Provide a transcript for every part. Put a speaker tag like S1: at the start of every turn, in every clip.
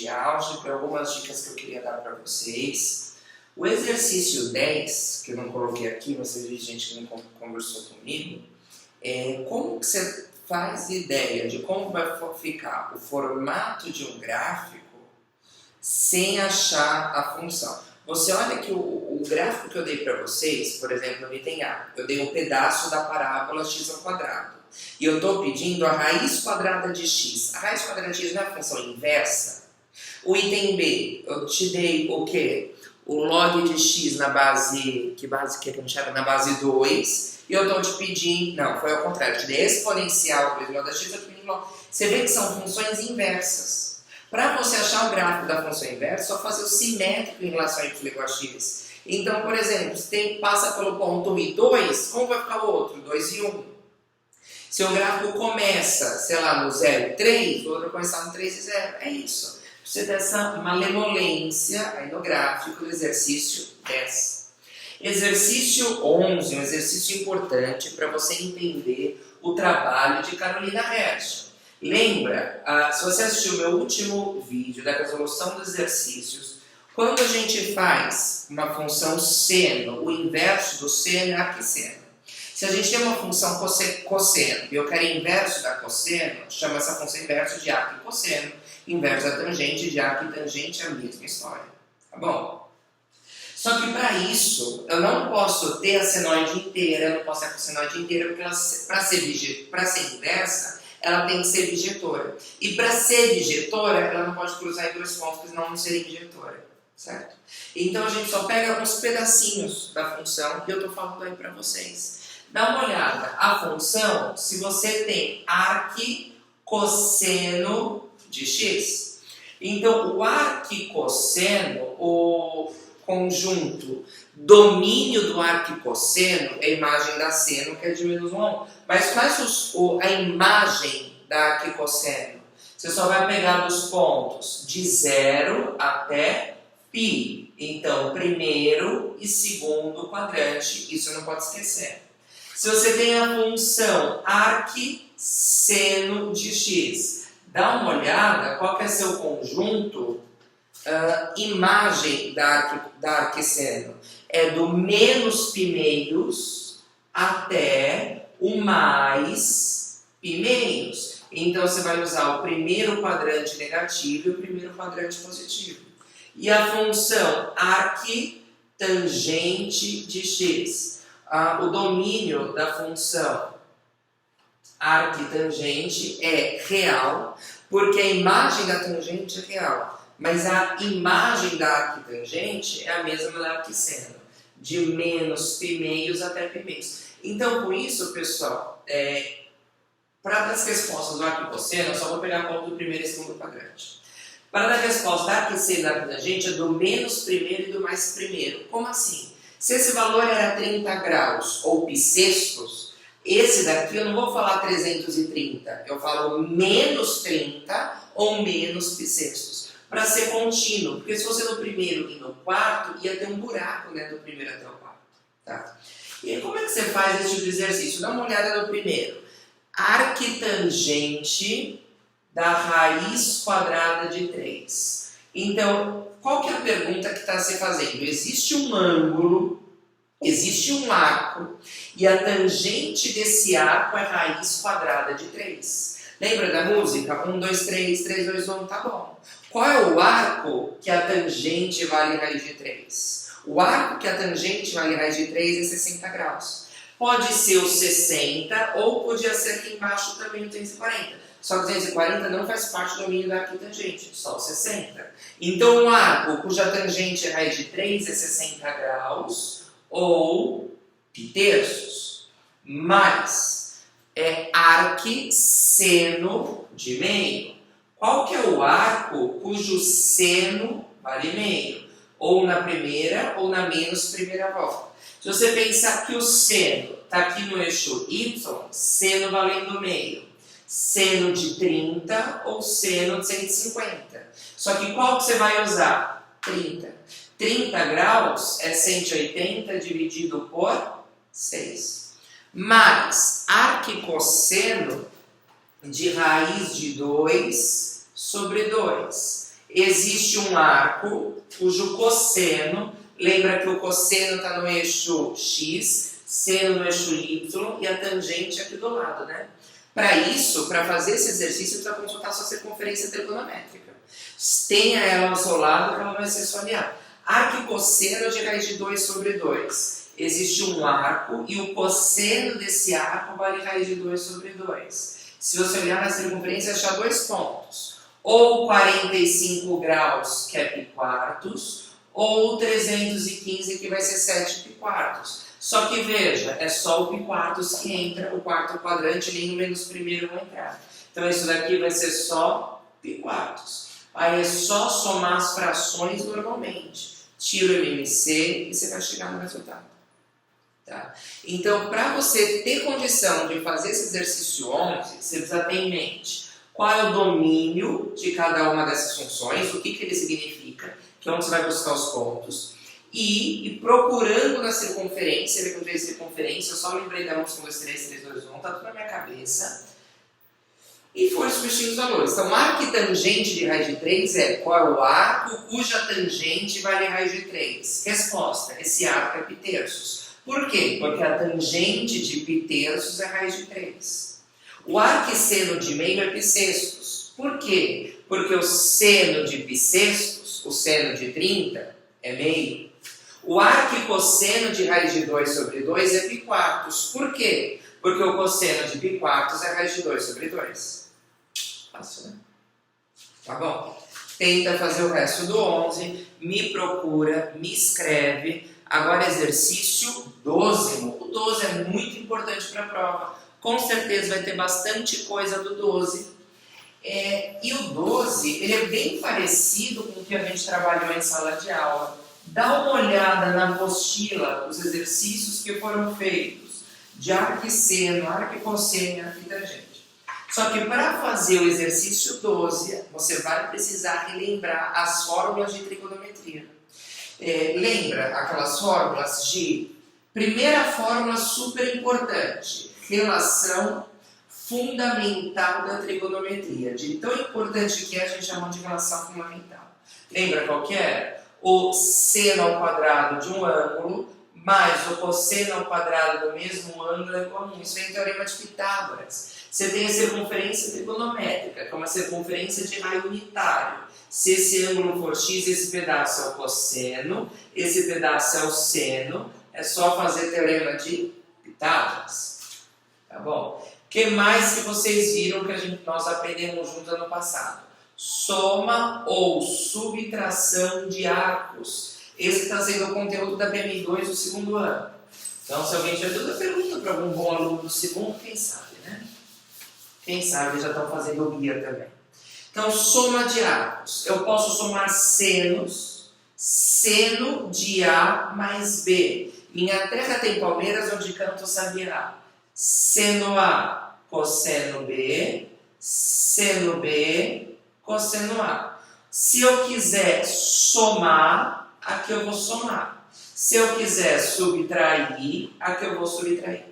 S1: de álgebra, algumas dicas que eu queria dar para vocês. O exercício 10, que eu não coloquei aqui, mas teve gente que não conversou comigo, como que você faz ideia de como vai ficar o formato de um gráfico sem achar a função. Você olha que o gráfico que eu dei para vocês, por exemplo, no item A, eu dei um pedaço da parábola x ao quadrado. E eu estou pedindo a raiz quadrada de x. A raiz quadrada de x não é a função inversa? O item B, eu te dei o quê? O log de x na base, que a gente chama? Na base 2. E eu estou te pedindo, não, foi ao contrário, eu te dei exponencial por log da x, eu te pedi log. Você vê que são funções inversas. Para você achar o gráfico da função inversa, é só fazer o simétrico em relação a y igual a x. Então, por exemplo, se passa pelo ponto 1 e 2, como vai ficar o outro? 2 e 1. Se o gráfico começa, sei lá, no 0 e 3, o outro vai começar no 3 e 0. É isso. Você tem essa malemolência aí no gráfico do exercício 10. Exercício 11, um exercício importante para você entender o trabalho de Carolina Herrsch. Lembra, se você assistiu o meu último vídeo da resolução dos exercícios, quando a gente faz uma função seno, o inverso do seno é arquisseno. Se a gente tem uma função cosseno e eu quero inverso da cosseno, chama essa função inverso de arquicosseno, inverso da tangente de arquitangente é a mesma história. Tá bom? Só que para isso, eu não posso ter a senoide inteira, eu não posso ter a cossenoide inteira, porque para ser inversa, ela tem que ser bijetora. E para ser bijetora, ela não pode cruzar em dois pontos, porque senão não seria bijetora. Certo? Então a gente só pega uns pedacinhos da função que eu estou falando aí para vocês. Dá uma olhada. A função, se você tem arquicosseno de x, então o arquicosseno, o conjunto domínio do arquicosseno é a imagem da seno, que é de menos 1 a 1. Mas faz a imagem da arquicosseno. Você só vai pegar dos pontos de 0 até π. Então, primeiro e segundo quadrante, isso não pode esquecer. Se você tem a função arquisseno de x, dá uma olhada qual que é seu conjunto imagem da arquisseno. É do menos π meios até o mais π meios. Então, você vai usar o primeiro quadrante negativo e o primeiro quadrante positivo. E a função arquitangente de x. O domínio da função arquitangente é real, porque a imagem da tangente é real. Mas a imagem da arquitangente é a mesma da arquisseno, de menos π meios até π meios. Então, com isso, pessoal, para dar as respostas do arquicosseno, eu só vou pegar a conta do primeiro e segundo quadrante. Para dar a resposta da arquisseno e da arquitangente é do menos primeiro e do mais primeiro. Como assim? Se esse valor era 30 graus ou π sextos, esse daqui eu não vou falar 330, eu falo menos 30 ou menos π sextos, para ser contínuo, porque se fosse no primeiro e no quarto, ia ter um buraco, né, do primeiro até o quarto. Tá? E aí, como é que você faz esse tipo de exercício? Dá uma olhada no primeiro. Arquitangente da raiz quadrada de 3. Então, qual que é a pergunta que está se fazendo? Existe um ângulo, existe um arco, e a tangente desse arco é raiz quadrada de 3. Lembra da música? 1, 2, 3, 3, 2, 1, tá bom. Qual é o arco que a tangente vale raiz de 3? O arco que a tangente vale raiz de 3 é 60 graus. Pode ser o 60 ou podia ser aqui embaixo também o 240. Só que 240 não faz parte do domínio da arquitangente, só o 60. Então, um arco cuja tangente é raiz de 3 é 60 graus ou π terços. Mas é arquisseno de meio. Qual que é o arco cujo seno vale meio? Ou na primeira ou na menos primeira volta. Se você pensar que o seno está aqui no eixo y, seno valendo meio. Seno de 30 ou seno de 150. Só que qual que você vai usar? 30. 30 graus é 180 dividido por 6. Mais arquicosseno de raiz de 2 sobre 2. existe um arco cujo cosseno, lembra que o cosseno está no eixo X, seno no eixo Y e a tangente aqui do lado, né? Para isso, para fazer esse exercício, você precisa consultar sua circunferência trigonométrica. Tenha ela ao seu lado que ela vai ser sua linear. Arco e cosseno de raiz de 2 sobre 2. Existe um arco e o cosseno desse arco vale raiz de 2 sobre 2. Se você olhar na circunferência, achar dois pontos. Ou 45 graus, que é π quartos, ou 315, que vai ser 7 π quartos. Só que veja, é só o π quartos que entra, o quarto quadrante, nem o menos primeiro vai entrar. Então isso daqui vai ser só π quartos. Aí é só somar as frações normalmente. Tira o MMC e você vai chegar no resultado. Tá? Então, para você ter condição de fazer esse exercício 11, você precisa ter em mente qual é o domínio de cada uma dessas funções, o que ele significa, que é onde você vai buscar os pontos, e procurando na circunferência, eu encontrei circunferência, eu só lembrei da 1, 2, 3, 3, 2, 1, tá tudo na minha cabeça, e for substituindo os valores. Então, arco e tangente de raiz de 3 é qual é o arco cuja tangente vale raiz de 3. Resposta, esse arco é π terços. Por quê? Porque a tangente de π terços é raiz de 3. O arco e seno de meio é π sextos. Por quê? Porque o seno de π sextos, o seno de 30, é meio. O arco e cosseno de raiz de 2 sobre 2 é π quartos. Por quê? Porque o cosseno de π quartos é raiz de 2 sobre 2. Fácil, né? Tá bom? Tenta fazer o resto do 11, me procura, me escreve. Agora exercício 12. O 12 é muito importante para a prova. Com certeza vai ter bastante coisa do 12. E o 12, ele é bem parecido com o que a gente trabalhou em sala de aula. Dá uma olhada na apostila, os exercícios que foram feitos de arco e seno, arco e cosseno e arco e tangente. Só que para fazer o exercício 12, você vai precisar relembrar as fórmulas de trigonometria. Lembra aquelas fórmulas de... Primeira fórmula super importante, relação fundamental da trigonometria. De tão importante que é, a gente chama de relação fundamental. Lembra qual que é? O seno ao quadrado de um ângulo mais o cosseno ao quadrado do mesmo ângulo é igual a 1. Isso é em teorema de Pitágoras. Você tem a circunferência trigonométrica, que é uma circunferência de raio unitário. Se esse ângulo for x, esse pedaço é o cosseno, esse pedaço é o seno, é só fazer teorema de Pitágoras. Tá bom? O que mais que vocês viram que nós aprendemos junto ano passado? Soma ou subtração de arcos. Esse está sendo o conteúdo da PM2 do segundo ano. Então, se alguém tiver dúvida, pergunta para algum bom aluno do segundo, quem sabe, né? Quem sabe eles já estão fazendo o guia também. Então, soma de arcos. Eu posso somar senos, seno de A mais B. Minha terra tem palmeiras onde canto sabiá. Seno A, cosseno B, seno B, cosseno A. Se eu quiser somar, aqui eu vou somar. Se eu quiser subtrair, aqui eu vou subtrair.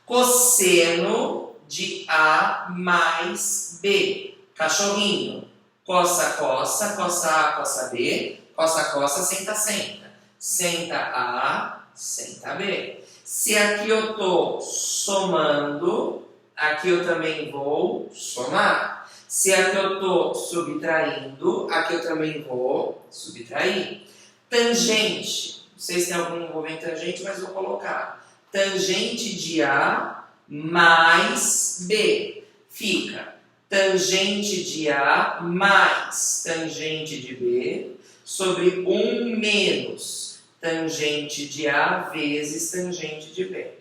S1: Cosseno de A mais B. Cachorrinho. Coça, coça, coça A, coça B. Coça, coça, senta, senta. Senta A, senta B. Se aqui eu estou somando, aqui eu também vou somar. Se aqui eu estou subtraindo, aqui eu também vou subtrair. Tangente. Não sei se tem algum envolvente tangente, mas vou colocar. Tangente de A mais B. Fica tangente de A mais tangente de B sobre 1 menos tangente de A vezes tangente de B.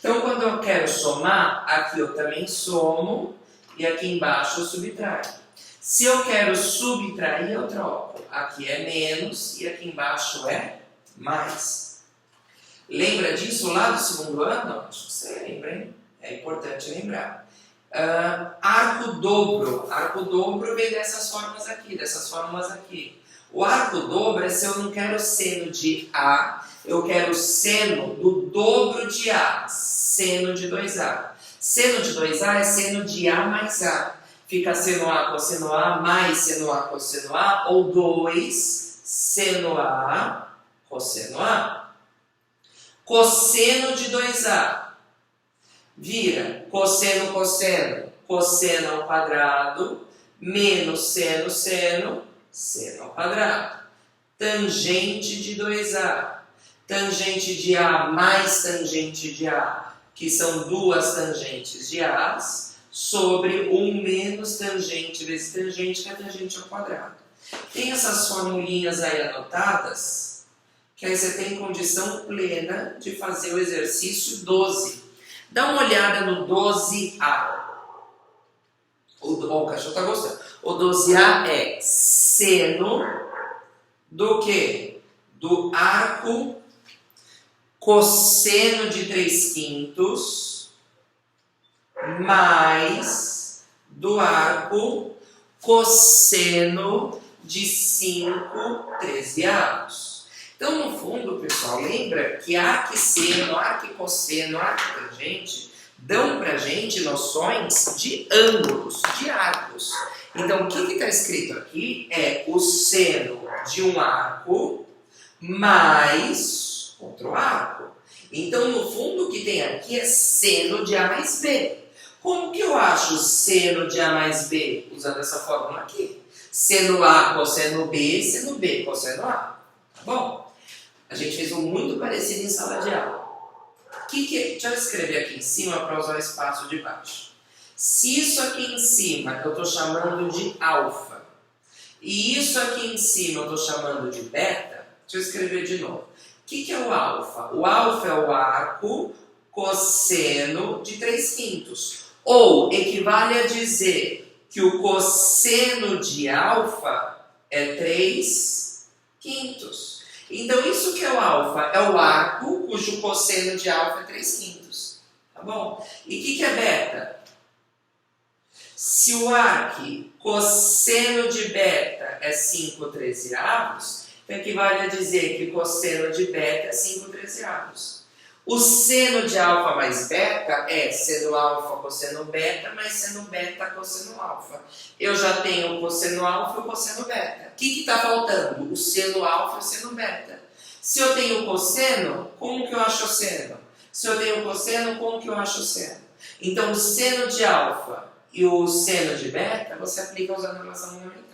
S1: Então, quando eu quero somar, aqui eu também somo e aqui embaixo eu subtraio. Se eu quero subtrair, eu troco. Aqui é menos e aqui embaixo é mais. Lembra disso lá do segundo ano? Acho que você lembra, hein? É importante lembrar. Arco dobro. Arco dobro vem dessas fórmulas aqui, O arco dobro é se eu não quero seno de A, eu quero seno do dobro de A, seno de 2A. Seno de 2A é seno de A mais A. Fica seno A cosseno A mais seno A cosseno A, ou 2 seno A cosseno A. Cosseno de 2A vira cosseno, cosseno, cosseno ao quadrado, menos seno, seno, seno ao quadrado. Tangente de 2A, tangente de A mais tangente de A, que são duas tangentes de A, sobre 1 menos tangente vezes tangente, que é tangente ao quadrado. Tem essas formulinhas aí anotadas, que aí você tem condição plena de fazer o exercício 12. Dá uma olhada no 12A. O cachorro está gostando. O 12A é seno do quê? Do arco cosseno de 3/5 mais do arco cosseno de 5/13. Então, no fundo, pessoal, lembra que arquisseno, arquicosseno, arquitangente dão pra gente noções de ângulos, de arcos. Então, o que está escrito aqui é o seno de um arco mais outro arco. Então, no fundo, o que tem aqui é seno de A mais B. Como que eu acho seno de A mais B? Usando essa fórmula aqui. Seno A cosseno B, seno B cosseno A. Tá bom? A gente fez um muito parecido em sala de aula. Deixa eu escrever aqui em cima para usar o espaço de baixo. Se isso aqui em cima eu estou chamando de alfa, e isso aqui em cima eu estou chamando de beta, deixa eu escrever de novo. O que é o alfa? O alfa é o arco cosseno de 3/5. Ou equivale a dizer que o cosseno de alfa é 3/5. Então, isso que é o alfa é o arco cujo cosseno de alfa é 3/5. Tá bom? E o que é beta? Se o arco cosseno de beta é 5/13, então equivale a dizer que o cosseno de beta é 5/13. O seno de alfa mais beta é seno alfa cosseno beta mais seno beta cosseno alfa. Eu já tenho o cosseno alfa e o cosseno beta. O que está faltando? O seno alfa e o seno beta. Se eu tenho cosseno, como que eu acho o seno? Se eu tenho cosseno, como que eu acho o seno? Então, o seno de alfa e o seno de beta, você aplica usando a relação numerical.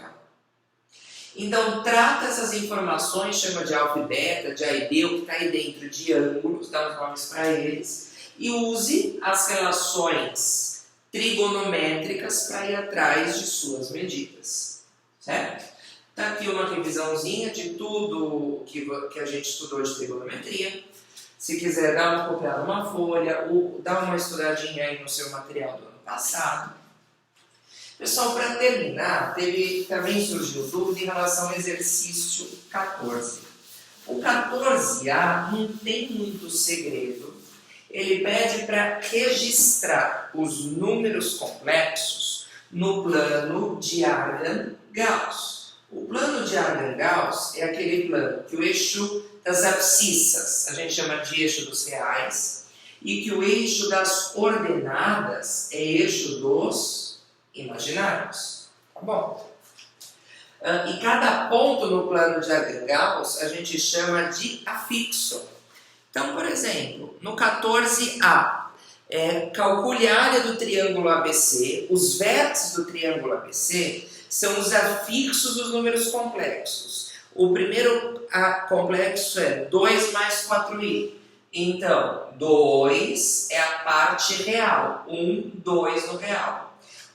S1: Então, trata essas informações, chama de alfa e beta, de A e B, o que está aí dentro de ângulos, dá os nomes para eles, e use as relações trigonométricas para ir atrás de suas medidas. Certo? Está aqui uma revisãozinha de tudo que a gente estudou de trigonometria. Se quiser, dá uma copiada numa folha, ou dá uma estudadinha aí no seu material do ano passado. Pessoal, para terminar, também surgiu dúvida em relação ao exercício 14. O 14A não tem muito segredo. Ele pede para registrar os números complexos no plano de Argand-Gauss. O plano de Argand-Gauss é aquele plano que o eixo das abscissas, a gente chama de eixo dos reais, e que o eixo das ordenadas é eixo dos imaginários. Tá bom? E cada ponto no plano de Argand-Gauss a gente chama de afixo. Então, por exemplo, no 14A, calcule a área do triângulo ABC. Os vértices do triângulo ABC são os afixos dos números complexos. O primeiro complexo é 2 mais 4i. Então, 2 é a parte real. 1, 2 no real.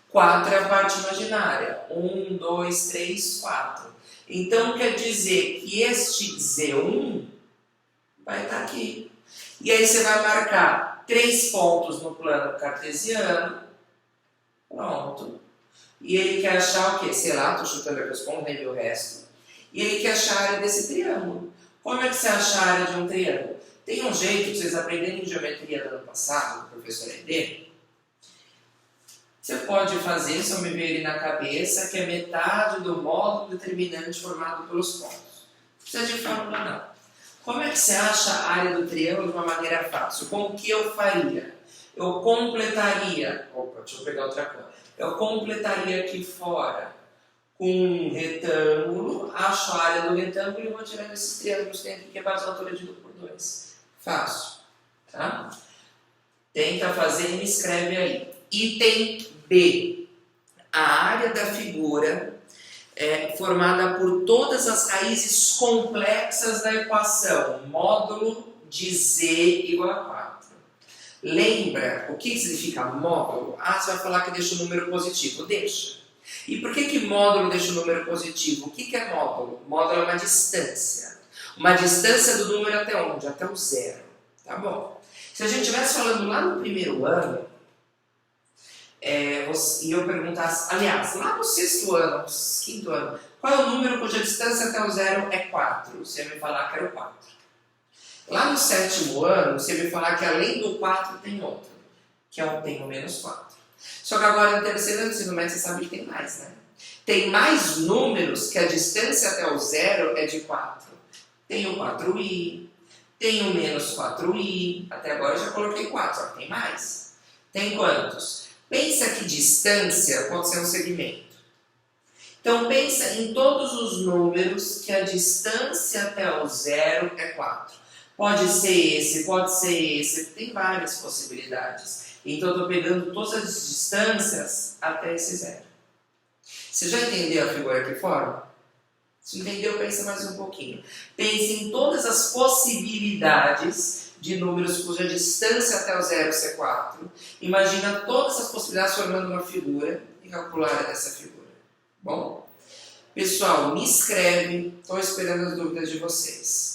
S1: 4 é a parte imaginária. 1, 2, 3, 4. Então, quer dizer que este Z1 vai estar aqui. E aí você vai marcar 3 pontos no plano cartesiano. Pronto. E ele quer achar o quê? Sei lá, estou chutando aqui os pontos, nem vi o resto. E ele quer achar a área desse triângulo. Como é que você acha a área de um triângulo? Tem um jeito de vocês aprenderem em geometria do ano passado, do professor ED. Você pode fazer, se eu me ver ele na cabeça, que é metade do módulo determinante formado pelos pontos. Não precisa de fórmula, não. Como é que você acha a área do triângulo de uma maneira fácil? Como que eu faria? Eu completaria... Opa, deixa eu pegar outra cor. Eu completaria aqui fora com um retângulo, acho a área do retângulo e vou tirando esses triângulos que tem aqui, que é base da altura dividido por 2. Fácil, tá? Tenta fazer e me escreve aí. Item B. A área da figura é formada por todas as raízes complexas da equação, módulo de z igual a 4. Lembra o que significa módulo? Ah, você vai falar que deixa o número positivo. Deixa. E por que módulo deixa o número positivo? O que é módulo? Módulo é uma distância. Uma distância do número até onde? Até o zero. Tá bom? Se a gente estivesse falando lá no primeiro ano, e eu perguntasse, aliás, lá no sexto ano, no quinto ano, qual é o número cuja distância até o zero é 4? Você ia me falar que era o 4. Lá no sétimo ano, você ia me falar que além do 4 tem outro, que tem o menos 4. Só que agora no terceiro ano do ensino médio você sabe que tem mais, né? Tem mais números que a distância até o zero é de 4. Tem o 4i, tem o menos 4i, até agora eu já coloquei 4, só que tem mais. Tem quantos? Pensa que distância pode ser um segmento. Então pensa em todos os números que a distância até o zero é 4. Pode ser esse, tem várias possibilidades. Então eu estou pegando todas as distâncias até esse zero. Você já entendeu a figura aqui fora? Se entendeu, pensa mais um pouquinho. Pense em todas as possibilidades de números cuja distância até o zero é 4. Imagina todas as possibilidades formando uma figura e calcula a área dessa figura. Bom? Pessoal, me escreve, estou esperando as dúvidas de vocês.